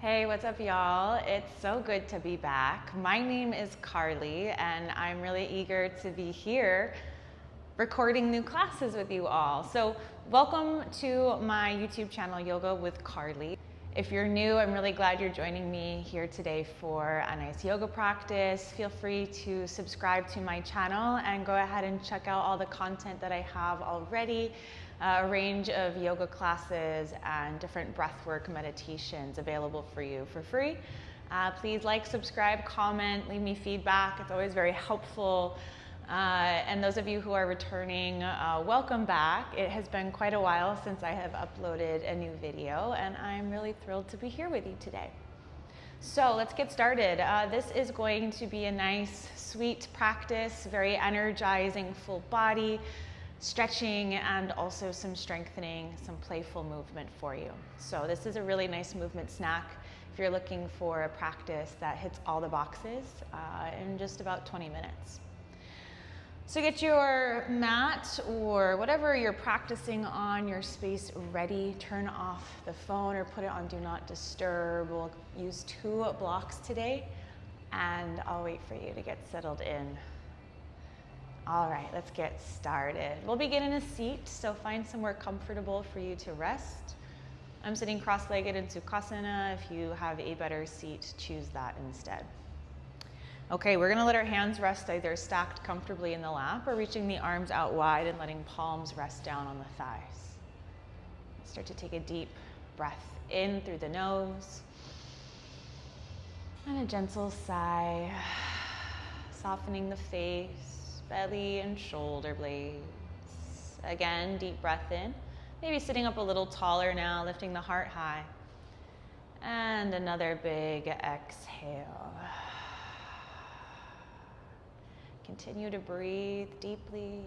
Hey, what's up, y'all? It's so good to be back. My name is Carly, and I'm really eager to be here recording new classes with you all. So, welcome to my YouTube channel, Yoga with Carly. If you're new, I'm really glad you're joining me here today for a nice yoga practice. Feel free to subscribe to my channel and go ahead and check out all the content that I have already. A range of yoga classes and different breathwork meditations available for you for free. Please like, subscribe, comment, leave me feedback. It's always very helpful. And those of you who are returning, welcome back. It has been quite a while since I have uploaded a new video, and I'm really thrilled to be here with you today. So let's get started. This is going to be a nice, sweet practice, very energizing, full body, stretching, and also some strengthening, some playful movement for you. So this is a really nice movement snack if you're looking for a practice that hits all the boxes in just about 20 minutes. So get your mat or whatever you're practicing on, your space ready. Turn off the phone or put it on Do Not Disturb. We'll use 2 blocks today, and I'll wait for you to get settled in. All right, let's get started. We'll begin in a seat, so find somewhere comfortable for you to rest. I'm sitting cross-legged in Sukhasana. If you have a better seat, choose that instead. Okay, we're gonna let our hands rest either stacked comfortably in the lap or reaching the arms out wide and letting palms rest down on the thighs. Start to take a deep breath in through the nose and a gentle sigh, softening the face, belly and shoulder blades. Again, deep breath in. Maybe sitting up a little taller now, lifting the heart high. And another big exhale. Continue to breathe deeply,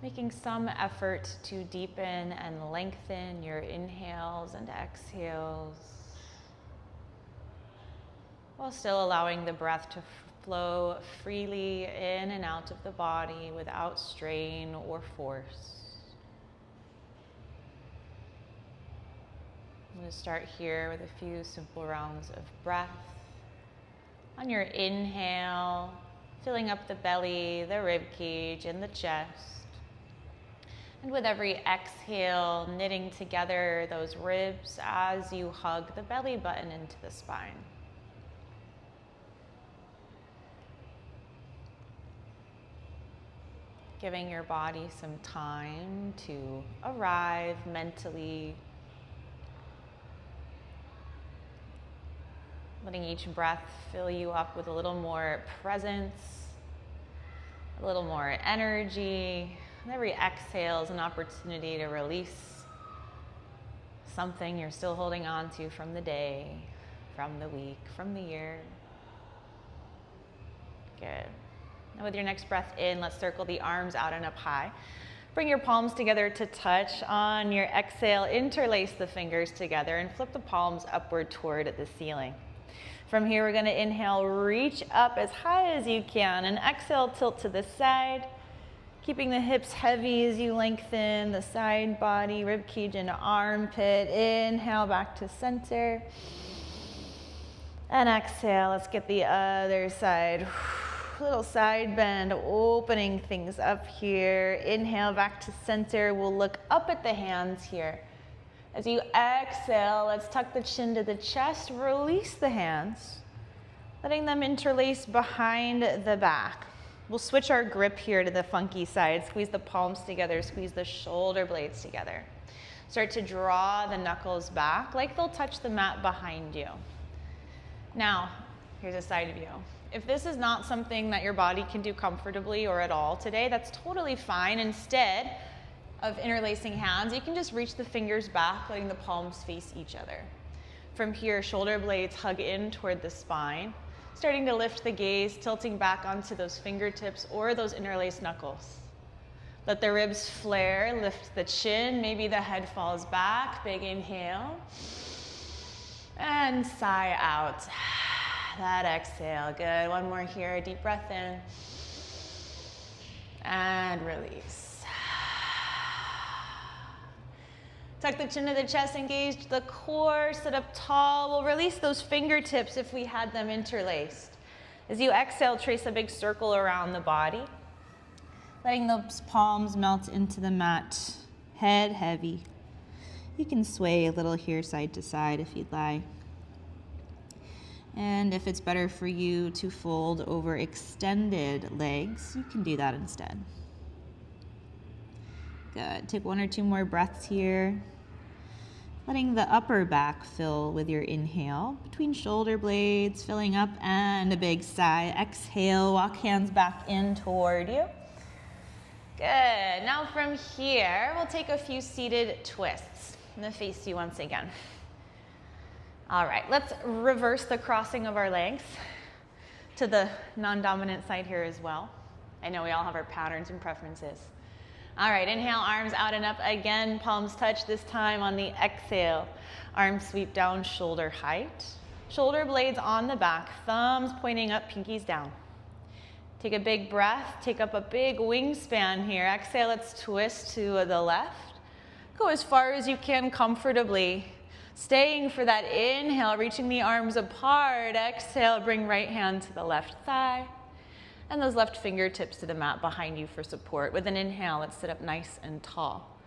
making some effort to deepen and lengthen your inhales and exhales, while still allowing the breath to flow freely in and out of the body without strain or force. I'm going to start here with a few simple rounds of breath. On your inhale, filling up the belly, the rib cage, and the chest. And with every exhale, knitting together those ribs as you hug the belly button into the spine. Giving your body some time to arrive mentally. Letting each breath fill you up with a little more presence, a little more energy. And every exhale is an opportunity to release something you're still holding on to from the day, from the week, from the year. Good. Now with your next breath in, let's circle the arms out and up high. Bring your palms together to touch. On your exhale, interlace the fingers together and flip the palms upward toward the ceiling. From here, we're going to inhale, reach up as high as you can, and exhale, tilt to the side, keeping the hips heavy as you lengthen the side body, rib cage into armpit. Inhale, back to center, and exhale. Let's get the other side. Little side bend, opening things up here. Inhale, back to center. We'll look up at the hands here. As you exhale, let's tuck the chin to the chest, release the hands, letting them interlace behind the back. We'll switch our grip here to the funky side. Squeeze the palms together, squeeze the shoulder blades together. Start to draw the knuckles back like they'll touch the mat behind you. Now, here's a side view. If this is not something that your body can do comfortably or at all today, that's totally fine. Instead of interlacing hands, you can just reach the fingers back, letting the palms face each other. From here, shoulder blades hug in toward the spine, starting to lift the gaze, tilting back onto those fingertips or those interlaced knuckles. Let the ribs flare, lift the chin, maybe the head falls back. Big inhale, and sigh out. That exhale, good. One more here, deep breath in, and release. Tuck the chin to the chest, engage the core, sit up tall. We'll release those fingertips if we had them interlaced. As you exhale, trace a big circle around the body, letting those palms melt into the mat, head heavy. You can sway a little here side to side if you'd like. And if it's better for you to fold over extended legs, you can do that instead. Good. Take 1 or 2 more breaths here. Letting the upper back fill with your inhale, between shoulder blades, filling up, and a big sigh. Exhale, walk hands back in toward you. Good. Now from here, we'll take a few seated twists. I'm going to face you once again. All right, let's reverse the crossing of our legs to the non-dominant side here as well. I know we all have our patterns and preferences. All right, inhale, arms out and up again, palms touch, this time on the exhale. Arms sweep down, shoulder height. Shoulder blades on the back, thumbs pointing up, pinkies down. Take a big breath, take up a big wingspan here. Exhale, let's twist to the left. Go as far as you can comfortably. Staying for that inhale, reaching the arms apart. Exhale, bring right hand to the left thigh. And those left fingertips to the mat behind you for support. With an inhale, let's sit up nice and tall.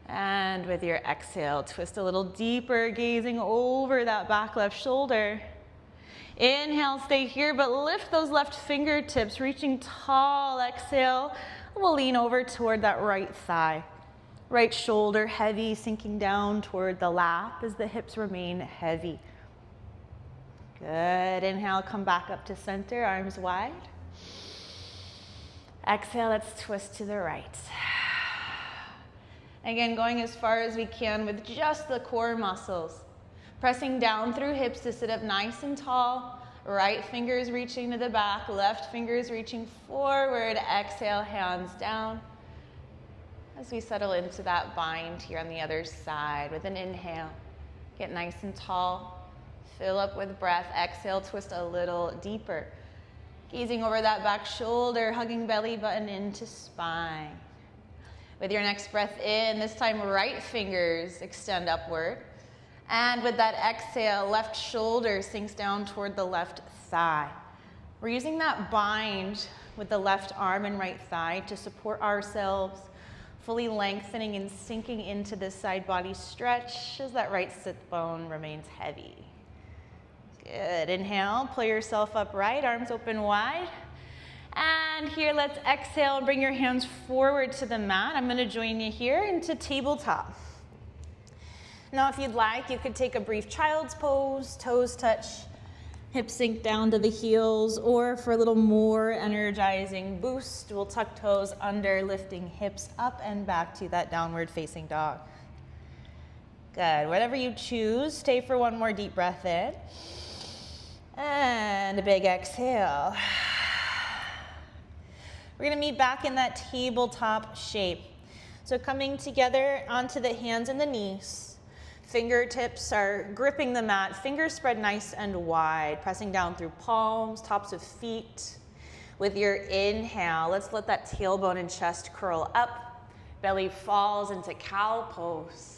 And with your exhale, twist a little deeper, gazing over that back left shoulder. Inhale, stay here, but lift those left fingertips, reaching tall. Exhale, we'll lean over toward that right thigh. Right shoulder heavy, sinking down toward the lap as the hips remain heavy. Good. Inhale, come back up to center, arms wide. Exhale, let's twist to the right. Again, going as far as we can with just the core muscles. Pressing down through hips to sit up nice and tall. Right fingers reaching to the back, left fingers reaching forward. Exhale, hands down. As we settle into that bind here on the other side with an inhale, get nice and tall. Fill up with breath. Exhale, twist a little deeper. Gazing over that back shoulder, hugging belly button into spine. With your next breath in, this time right fingers extend upward. And with that exhale, left shoulder sinks down toward the left thigh. We're using that bind with the left arm and right thigh to support ourselves, fully lengthening and sinking into this side body stretch as that right sit bone remains heavy. Good. Inhale, pull yourself upright, arms open wide. And here, let's exhale and bring your hands forward to the mat. I'm going to join you here into tabletop. Now, if you'd like, you could take a brief child's pose, toes touch, hips sink down to the heels, or for a little more energizing boost, we'll tuck toes under, lifting hips up and back to that downward facing dog. Good. Whatever you choose, stay for one more deep breath in. And a big exhale. We're going to meet back in that tabletop shape. So coming together onto the hands and the knees. Fingertips are gripping the mat. Fingers spread nice and wide. Pressing down through palms, tops of feet. With your inhale, let's let that tailbone and chest curl up. Belly falls into cow pose.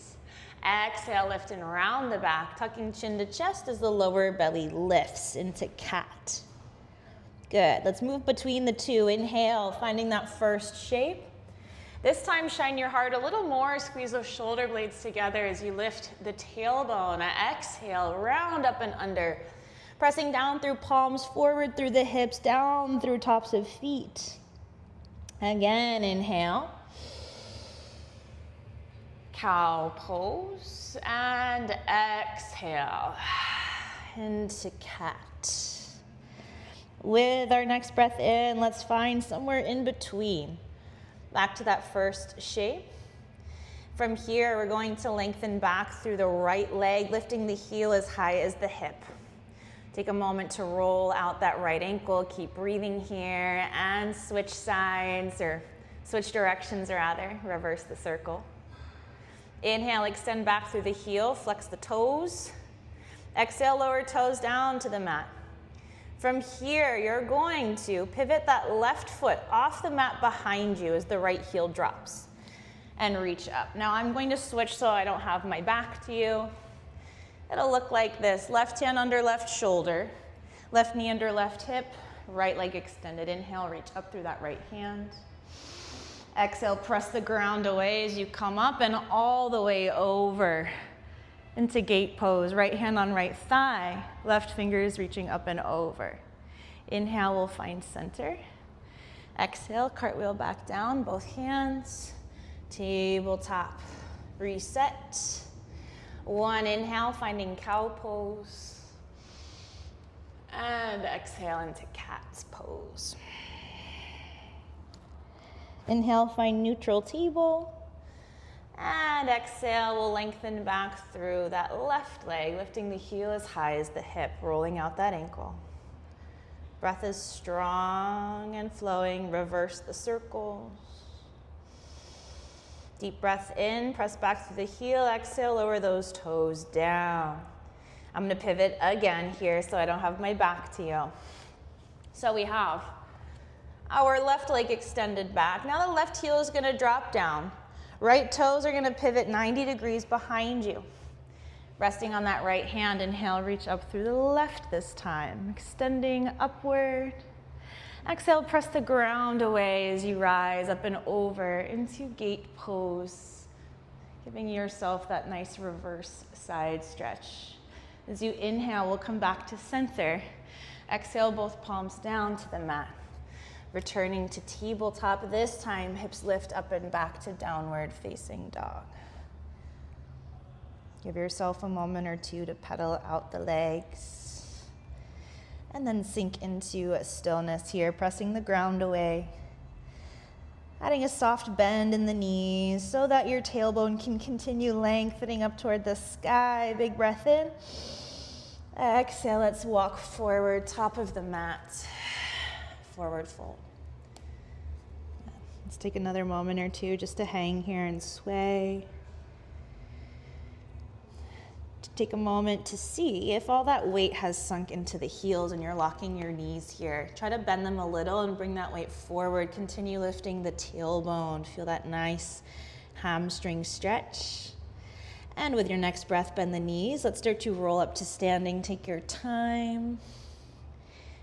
Exhale, lift and round the back, tucking chin to chest as the lower belly lifts into cat. Good. Let's move between the two. Inhale, finding that first shape. This time, shine your heart a little more. Squeeze those shoulder blades together as you lift the tailbone. Exhale, round up and under. Pressing down through palms, forward through the hips, down through tops of feet. Again, inhale. Cow pose, and exhale into cat. With our next breath in, let's find somewhere in between. Back to that first shape. From here, we're going to lengthen back through the right leg, lifting the heel as high as the hip. Take a moment to roll out that right ankle. Keep breathing here and switch sides, or switch directions rather. Reverse the circle. Inhale, extend back through the heel, flex the toes. Exhale, lower toes down to the mat. From here, you're going to pivot that left foot off the mat behind you as the right heel drops. and reach up. Now I'm going to switch so I don't have my back to you. It'll look like this. Left hand under left shoulder, left knee under left hip, right leg extended. Inhale, reach up through that right hand. Exhale, press the ground away as you come up and all the way over into gate pose. Right hand on right thigh, left fingers reaching up and over. Inhale, we'll find center. Exhale, cartwheel back down, both hands. Tabletop, reset. One inhale, finding cow pose. And exhale into cat's pose. Inhale, find neutral table. And exhale, we'll lengthen back through that left leg, lifting the heel as high as the hip, rolling out that ankle. Breath is strong and flowing. Reverse the circles. Deep breath in, press back through the heel. Exhale, lower those toes down. I'm gonna pivot again here so I don't have my back to you. So we have our left leg extended back. Now the left heel is gonna drop down. Right toes are gonna pivot 90 degrees behind you. Resting on that right hand, inhale, reach up through the left this time. Extending upward. Exhale, press the ground away as you rise up and over into gate pose. Giving yourself that nice reverse side stretch. As you inhale, we'll come back to center. Exhale, both palms down to the mat. Returning to tabletop. This time, hips lift up and back to downward facing dog. Give yourself a moment or two to pedal out the legs. And then sink into a stillness here, pressing the ground away. Adding a soft bend in the knees so that your tailbone can continue lengthening up toward the sky. Big breath in. Exhale, let's walk forward, top of the mat. Forward fold. Let's take another moment or two just to hang here and sway. Take a moment to see if all that weight has sunk into the heels and you're locking your knees here. Try to bend them a little and bring that weight forward. Continue lifting the tailbone. Feel that nice hamstring stretch. And with your next breath, bend the knees. Let's start to roll up to standing. Take your time.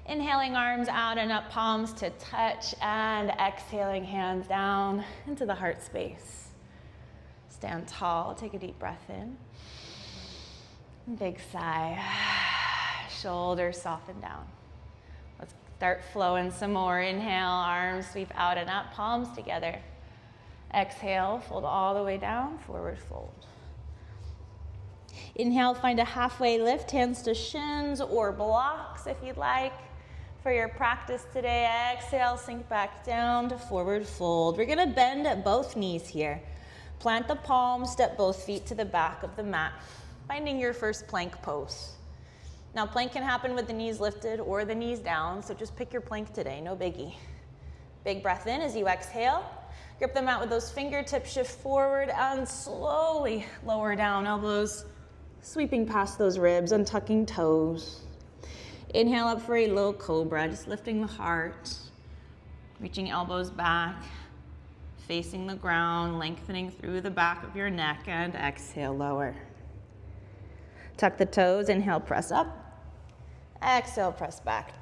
Inhaling, arms out and up, palms to touch, and exhaling, hands down into the heart space. Stand tall. Take a deep breath in. Big sigh. Shoulders soften down. Let's start flowing some more. Inhale, arms sweep out and up, palms together. Exhale, fold all the way down, forward fold. Inhale, find a halfway lift, hands to shins or blocks if you'd like. For your practice today, exhale, sink back down to forward fold. We're gonna bend at both knees here. Plant the palms, step both feet to the back of the mat. Finding your first plank pose. Now plank can happen with the knees lifted or the knees down, so just pick your plank today, no biggie. Big breath in as you exhale. Grip the mat with those fingertips, shift forward and slowly lower down, elbows sweeping past those ribs, untucking toes. Inhale up for a low cobra, just lifting the heart, reaching elbows back, facing the ground, lengthening through the back of your neck, and exhale, lower. Tuck the toes, inhale, press up. Exhale, press back,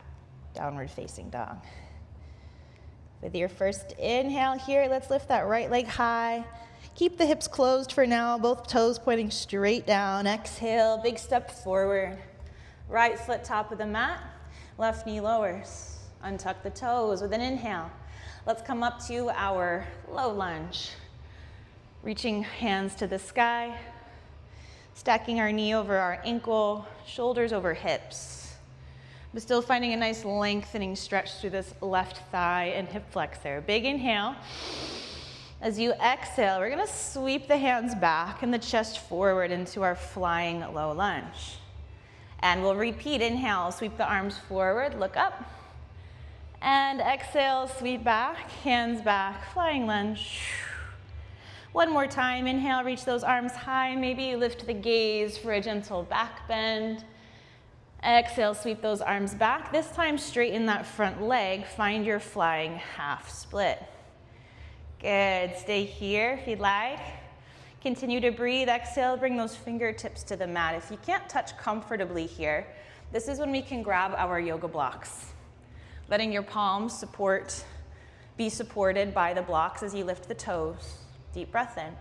downward facing dog. With your first inhale here, let's lift that right leg high. Keep the hips closed for now, both toes pointing straight down. Exhale, big step forward. Right foot top of the mat, left knee lowers. Untuck the toes with an inhale. Let's come up to our low lunge. Reaching hands to the sky. Stacking our knee over our ankle, shoulders over hips. But still finding a nice lengthening stretch through this left thigh and hip flexor. Big inhale. As you exhale, we're gonna sweep the hands back and the chest forward into our flying low lunge. And we'll repeat, inhale, sweep the arms forward, look up. And exhale, sweep back, hands back, flying lunge. One more time, inhale, reach those arms high. Maybe lift the gaze for a gentle back bend. Exhale, sweep those arms back. This time, straighten that front leg. Find your flying half split. Good, stay here if you'd like. Continue to breathe, exhale, bring those fingertips to the mat. If you can't touch comfortably here, this is when we can grab our yoga blocks. Letting your palms be supported by the blocks as you lift the toes. Deep breath in.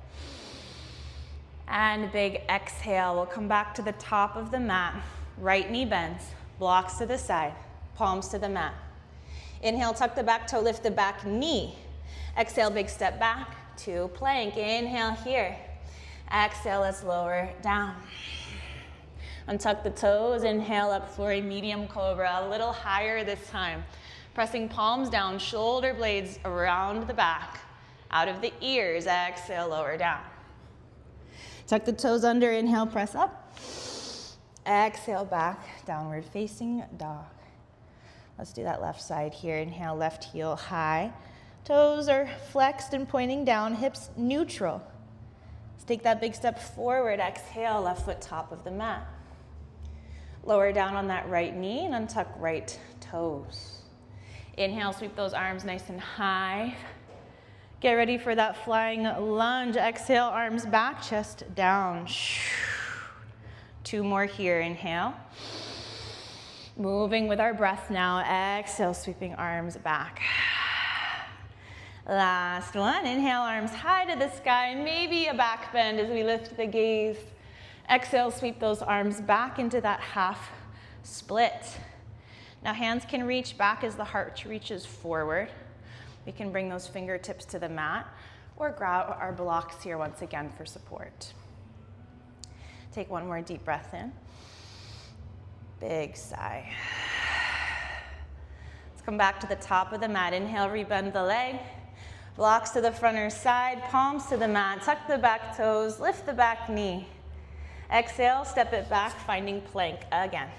And big exhale, we'll come back to the top of the mat. Right knee bends, blocks to the side, palms to the mat. Inhale, tuck the back toe, lift the back knee. Exhale, big step back to plank. Inhale here. Exhale, let's lower down. Untuck the toes, inhale up for a medium cobra, a little higher this time. Pressing palms down, shoulder blades around the back, out of the ears. Exhale, lower down. Tuck the toes under, inhale, press up. Exhale, back, downward facing dog. Let's do that left side here. Inhale, left heel high. Toes are flexed and pointing down, hips neutral. Let's take that big step forward. Exhale, left foot top of the mat. Lower down on that right knee and untuck right toes. Inhale, sweep those arms nice and high. Get ready for that flying lunge. Exhale, arms back, chest down. 2 more here. Inhale. Moving with our breath now. Exhale, sweeping arms back. Last one. Inhale, arms high to the sky. Maybe a back bend as we lift the gaze. Exhale, sweep those arms back into that half split. Now hands can reach back as the heart reaches forward. We can bring those fingertips to the mat or grab our blocks here once again for support. Take one more deep breath in. Big sigh. Let's come back to the top of the mat. Inhale, rebend the leg. Blocks to the front or side, palms to the mat. Tuck the back toes, lift the back knee. Exhale, step it back, finding plank again.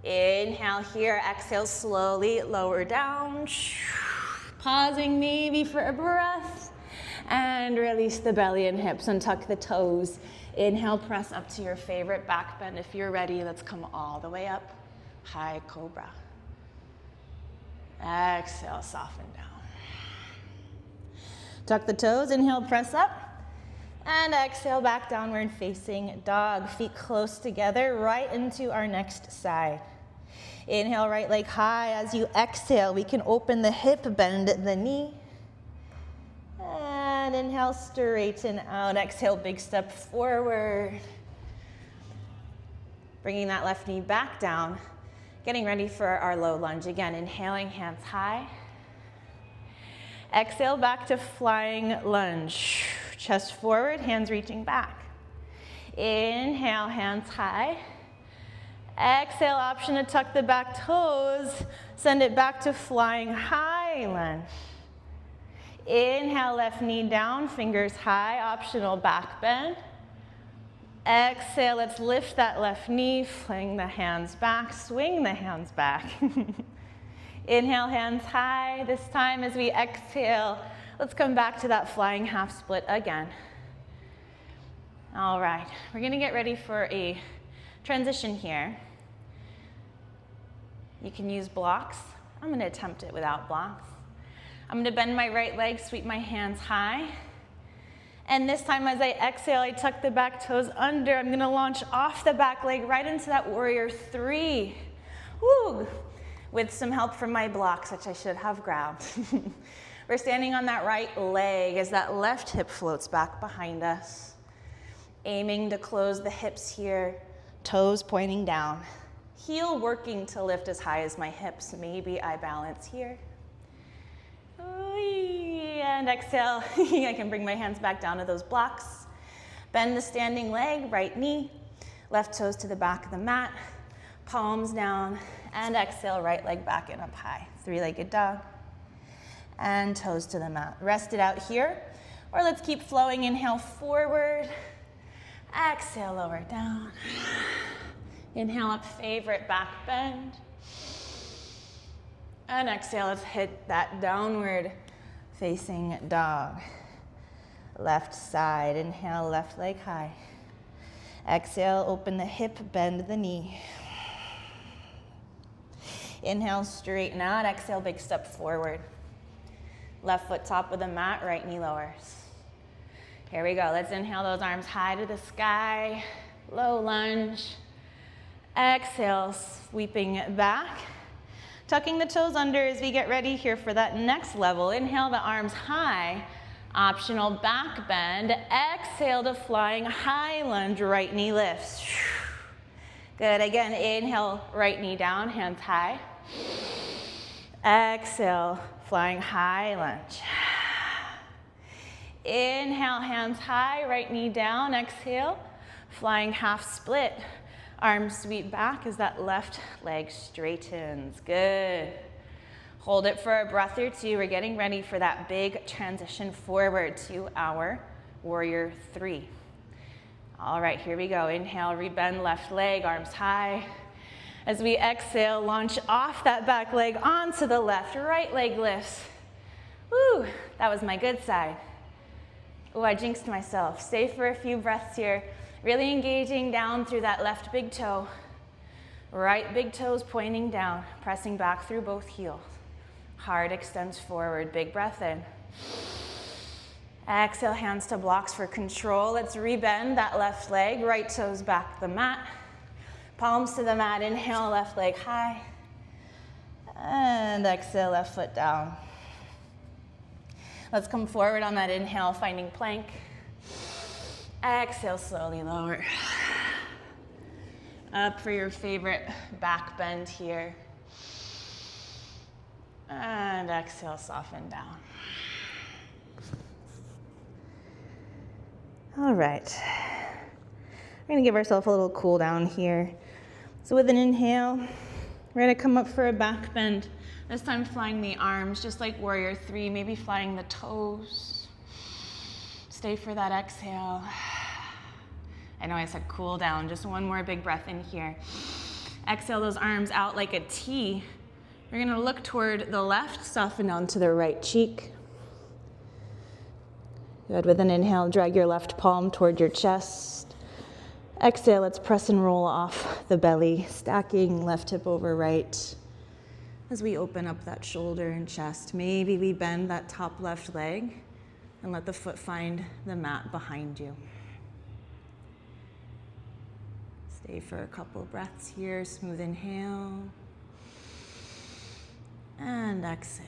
Inhale here, exhale, slowly lower down. Pausing maybe for a breath. And release the belly and hips and tuck the toes. Inhale, press up to your favorite back bend. If you're ready, let's come all the way up. High cobra. Exhale, soften down. Tuck the toes, inhale, press up. And exhale, back downward facing dog. Feet close together, right into our next side. Inhale, right leg high. As you exhale, we can open the hip, bend the knee. And inhale, straighten out. Exhale, big step forward. Bringing that left knee back down. Getting ready for our low lunge. Again, inhaling, hands high. Exhale, back to flying lunge. Chest forward, hands reaching back. Inhale, hands high. Exhale, option to tuck the back toes. Send it back to flying high lunge. Inhale, left knee down, fingers high, optional back bend. Exhale, let's lift that left knee, fling the hands back, swing the hands back. Inhale, hands high. This time as we exhale, let's come back to that flying half split again. All right, we're gonna get ready for a transition here. You can use blocks. I'm gonna attempt it without blocks. I'm gonna bend my right leg, sweep my hands high. And this time as I exhale, I tuck the back toes under. I'm gonna launch off the back leg right into that warrior 3. Woo! With some help from my blocks, which I should have grabbed. We're standing on that right leg as that left hip floats back behind us. Aiming to close the hips here, toes pointing down. Heel working to lift as high as my hips. Maybe I balance here. And exhale, I can bring my hands back down to those blocks. Bend the standing leg, right knee, left toes to the back of the mat, palms down, and exhale, right leg back and up high. 3-legged dog, and toes to the mat. Rest it out here, or let's keep flowing. Inhale, forward. Exhale, lower down. Inhale up, favorite back bend. And exhale, let's hit that downward facing dog. Left side, inhale, left leg high. Exhale, open the hip, bend the knee. Inhale, straighten out. Exhale, big step forward. Left foot top of the mat, right knee lowers. Here we go. Let's inhale those arms high to the sky. Low lunge. Exhale, sweeping back. Tucking the toes under as we get ready here for that next level. Inhale the arms high. Optional back bend. Exhale to flying high lunge, right knee lifts. Good, again, inhale, right knee down, hands high. Exhale, flying high lunge. Inhale, hands high, right knee down, exhale, flying half split. Arms sweep back as that left leg straightens. Good. Hold it for a breath or two. We're getting ready for that big transition forward to our warrior 3. All right, here we go. Inhale, rebend left leg, arms high. As we exhale, launch off that back leg onto the left. Right leg lifts. Woo, that was my good side. Oh, I jinxed myself. Stay for a few breaths here. Really engaging down through that left big toe. Right big toes pointing down, pressing back through both heels. Heart extends forward, big breath in. Exhale, hands to blocks for control. Let's rebend that left leg, right toes back the mat. Palms to the mat, inhale, left leg high. And exhale, left foot down. Let's come forward on that inhale, finding plank. Exhale, slowly lower. Up for your favorite back bend here. And exhale, soften down. All right. We're gonna give ourselves a little cool down here. So with an inhale, we're gonna come up for a back bend. This time flying the arms, just like warrior 3, maybe flying the toes. Stay for that exhale. I know I said cool down, just one more big breath in here. Exhale those arms out like a T. We're gonna look toward the left, soften down to the right cheek. Good, with an inhale, drag your left palm toward your chest. Exhale, let's press and roll off the belly, stacking left hip over right. As we open up that shoulder and chest, maybe we bend that top left leg and let the foot find the mat behind you. Stay for a couple breaths here. Smooth inhale. And exhale.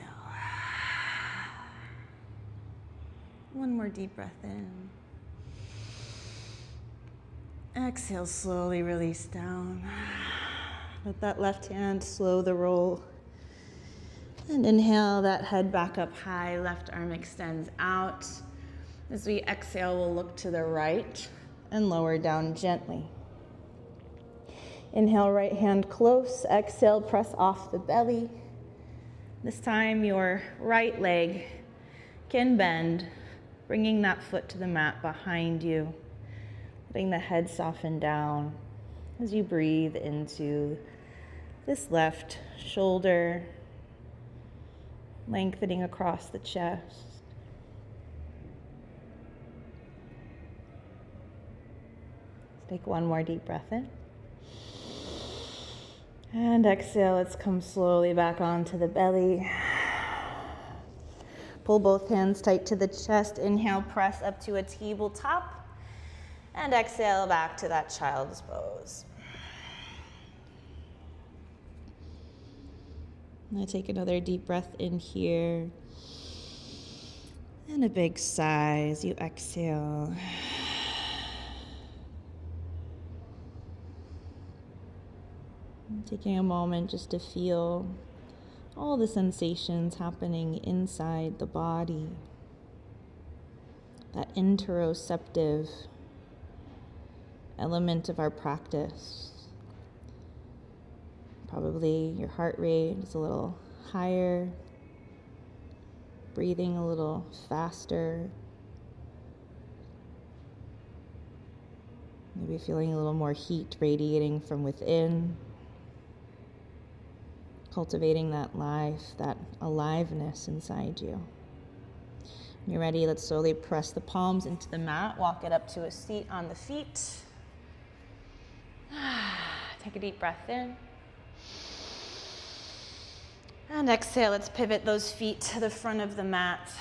One more deep breath in. Exhale, slowly release down. Let that left hand slow the roll. And inhale that head back up high. Left arm extends out. As we exhale, we'll look to the right and lower down gently. Inhale, right hand close. Exhale, press off the belly. This time your right leg can bend, bringing that foot to the mat behind you, letting the head soften down as you breathe into this left shoulder, lengthening across the chest. Let's take one more deep breath in. And exhale, let's come slowly back onto the belly. Pull both hands tight to the chest. Inhale, press up to a tabletop. And exhale back to that child's pose. Now take another deep breath in here. And a big sigh as you exhale. Taking a moment just to feel all the sensations happening inside the body. That interoceptive element of our practice. Probably your heart rate is a little higher, breathing a little faster. Maybe feeling a little more heat radiating from within. Cultivating that life, that aliveness inside you. When you're ready, let's slowly press the palms into the mat, walk it up to a seat on the feet. Take a deep breath in. And exhale, let's pivot those feet to the front of the mat.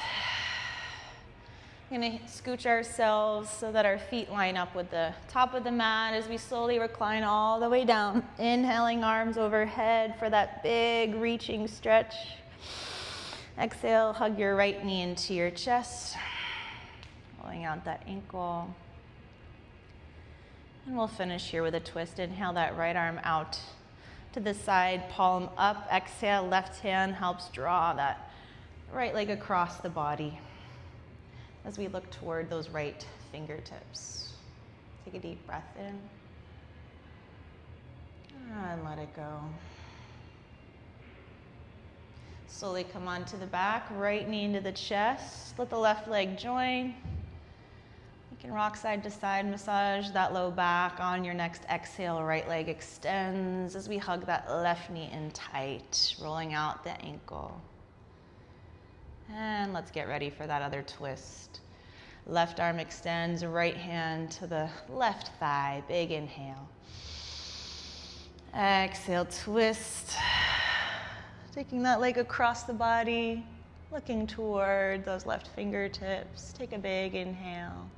We're gonna scooch ourselves so that our feet line up with the top of the mat as we slowly recline all the way down. Inhaling, arms overhead for that big reaching stretch. Exhale, hug your right knee into your chest, pulling out that ankle. And we'll finish here with a twist. Inhale that right arm out to the side, palm up. Exhale, left hand helps draw that right leg across the body as we look toward those right fingertips. Take a deep breath in and let it go. Slowly come onto the back, right knee into the chest. Let the left leg join. You can rock side to side, massage that low back. On your next exhale, right leg extends as we hug that left knee in tight, rolling out the ankle. And let's get ready for that other twist. Left arm extends, right hand to the left thigh. Big inhale. Exhale, twist. Taking that leg across the body, looking toward those left fingertips. Take a big inhale.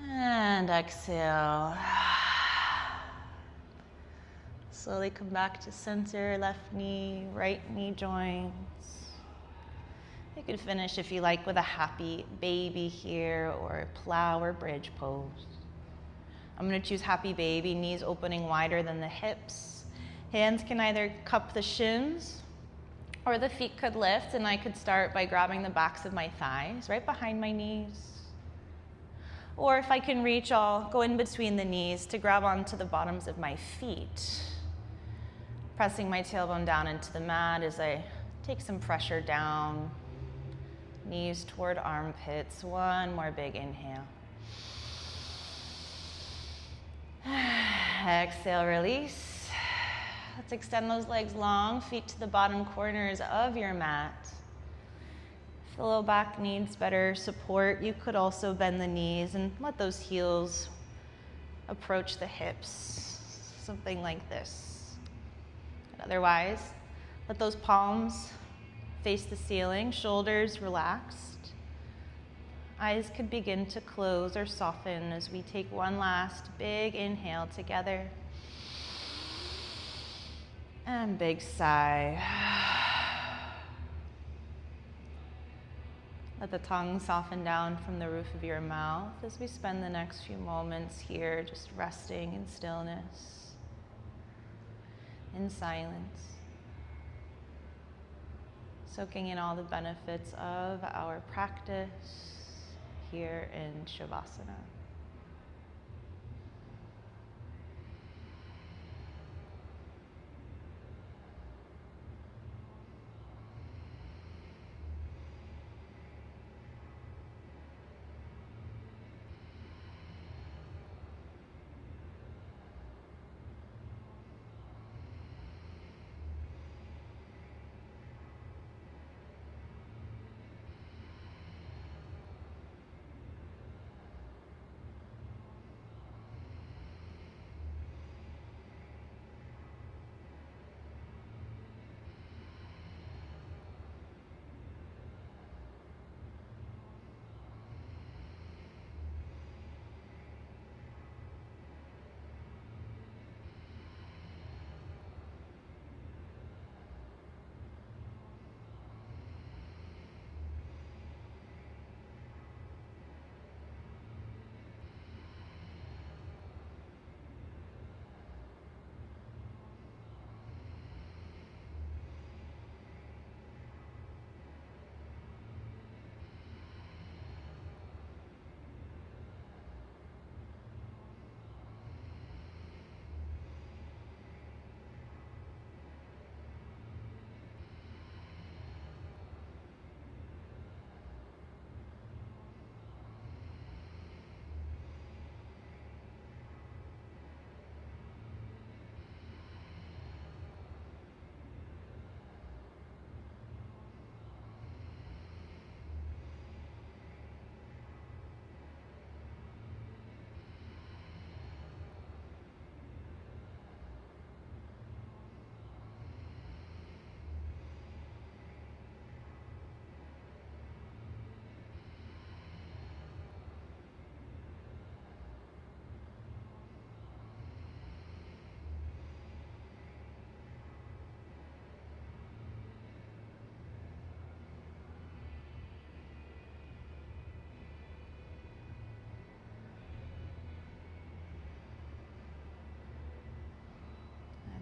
And exhale. Slowly come back to center, left knee, right knee joins. You could finish, if you like, with a happy baby here, or plow or bridge pose. I'm going to choose happy baby, knees opening wider than the hips. Hands can either cup the shins, or the feet could lift, and I could start by grabbing the backs of my thighs right behind my knees. Or if I can reach, I'll go in between the knees to grab onto the bottoms of my feet, pressing my tailbone down into the mat as I take some pressure down. Knees toward armpits. One more big inhale. Exhale, release. Let's extend those legs long, feet to the bottom corners of your mat. If the low back needs better support, you could also bend the knees and let those heels approach the hips, something like this. And otherwise, let those palms face the ceiling, shoulders relaxed. Eyes could begin to close or soften as we take one last big inhale together. And big sigh. Let the tongue soften down from the roof of your mouth as we spend the next few moments here just resting in stillness, in silence. Soaking in all the benefits of our practice here in Shavasana.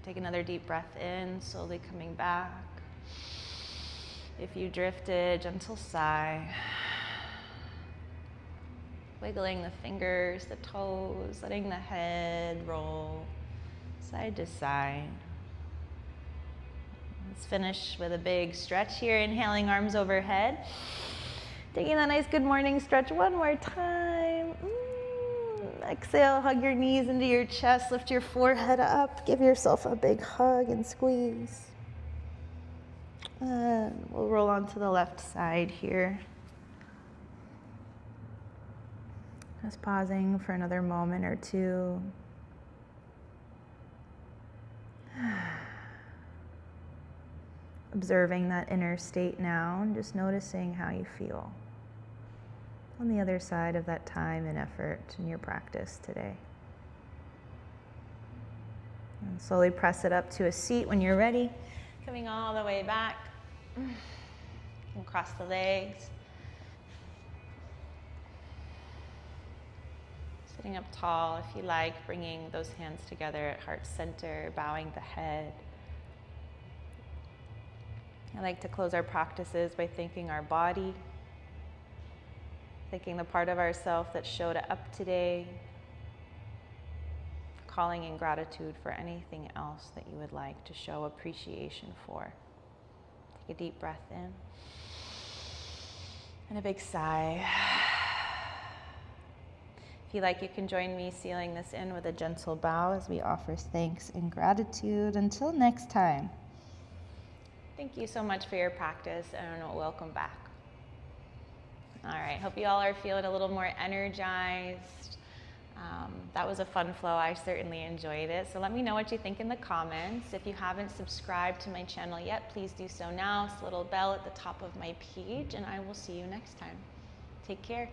Take another deep breath in, slowly coming back. If you drifted, gentle sigh. Wiggling the fingers, the toes, letting the head roll side to side. Let's finish with a big stretch here, inhaling arms overhead. Taking that nice good morning stretch one more time. Exhale, hug your knees into your chest, lift your forehead up, give yourself a big hug and squeeze. And we'll roll onto the left side here. Just pausing for another moment or two. Observing that inner state now and just noticing how you feel on the other side of that time and effort in your practice today. And slowly press it up to a seat when you're ready. Coming all the way back. You can cross the legs. Sitting up tall if you like, bringing those hands together at heart center, bowing the head. I like to close our practices by thanking our body, thanking the part of ourself that showed up today, calling in gratitude for anything else that you would like to show appreciation for. Take a deep breath in and a big sigh. If you like, you can join me sealing this in with a gentle bow as we offer thanks and gratitude. Until next time. Thank you so much for your practice and welcome back. All right, hope you all are feeling a little more energized. That was a fun flow. I certainly enjoyed it. So let me know what you think in the comments. If you haven't subscribed to my channel yet, please do so now. It's a little bell at the top of my page, and I will see you next time. Take care.